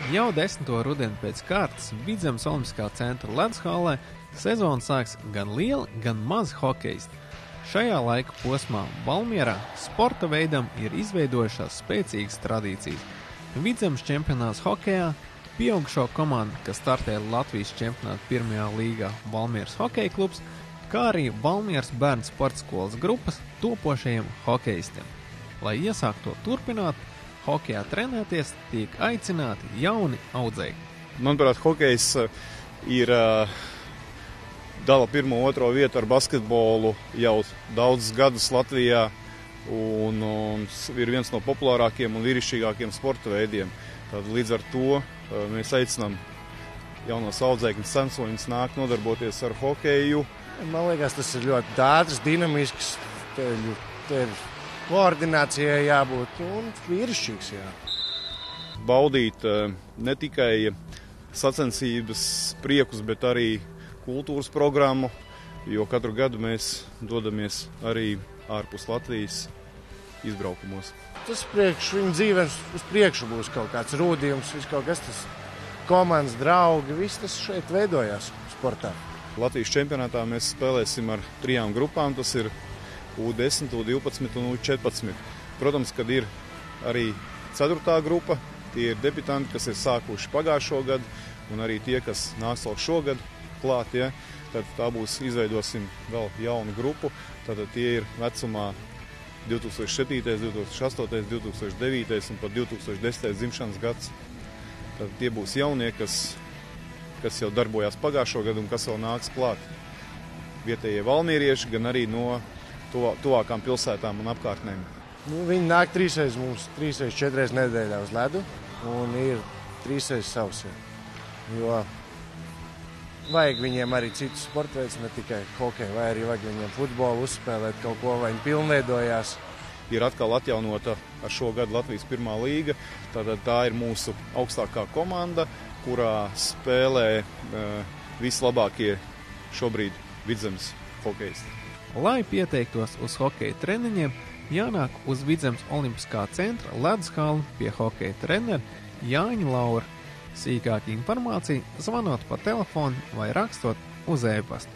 Jau 10. rudeni pēc kārtas Vidzemes Olimpiskā centra ledus hallē sezonu sāks gan lieli, gan mazi hokeisti. Šajā laika posmā Valmierā sporta veidam ir izveidojušās spēcīgas tradīcijas. Vidzemes čempionāts hokejā, pieaugušo komanda, kas startē Latvijas čempionāta pirmajā līgā Valmieras hokeja klubs, kā arī Valmieras bērnu sporta skolas grupas topošajiem hokeistiem. Lai iesāktu to turpināt, hokejā trenēties tiek aicināti jauni audzēji. Manuprāt, hokejs ir dala pirmo, otro vietu ar basketbolu jau daudzus gadus Latvijā un ir viens no populārākiem un vīrišķīgākiem sporta veidiem. Tad līdz ar to mēs aicinām jaunos audzēkņus, censoņus nākt nodarboties ar hokeju. Man liekas, tas ir ļoti ātrs, dinamisks, te ir koordinācijai jābūt un vīrišķīgs. Jā. Baudīt ne tikai sacensības priekus, bet arī kultūras programmu, jo katru gadu mēs dodamies arī ārpus Latvijas izbraukumos. Tas viņu dzīvēm uz priekšu būs kaut kāds rūdījums, kaut kas tas komandas draugi, viss tas šeit veidojās sportā. Latvijas čempionātā mēs spēlēsim ar 3 grupām, tas ir U10, U12 un U14. Protams, kad ir arī 4. grupa, tie ir debitanti, kas ir sākuši pagājušo gadu, un arī tie, kas nāks vēl šogad klāt, ja, tad tā būs, izveidosim vēl jaunu grupu, tad tie ir vecumā 2007, 2008, 2009 un pat 2010 dzimšanas gads. Tad tie būs jaunie, kas jau darbojās pagājušo gadu un kas vēl nāks klāt. Vietējie valmierieši, gan arī no tuvākām pilsētām un apkārtnēm. Viņi nāk 3-4 nedēļā uz ledu un ir 3 sausē. Jo vajag viņiem arī citus sporta veidus, ne tikai hokeju, vai arī vajag viņiem futbolu uzspēlēt kaut ko, vai viņi pilnveidojās. Ir atkal atjaunota ar šo gadu Latvijas pirmā līga, tātad tā ir mūsu augstākā komanda, kurā spēlē vislabākie šobrīd Vidzemes hokeisti. Lai pieteiktos uz hokeja treniņiem, jānāk uz Vidzemes Olimpiskā centra ledus halli pie hokeja trenera Jāņa Laura. Sīkāka informācija zvanot pa telefonu vai rakstot uz e-pastu.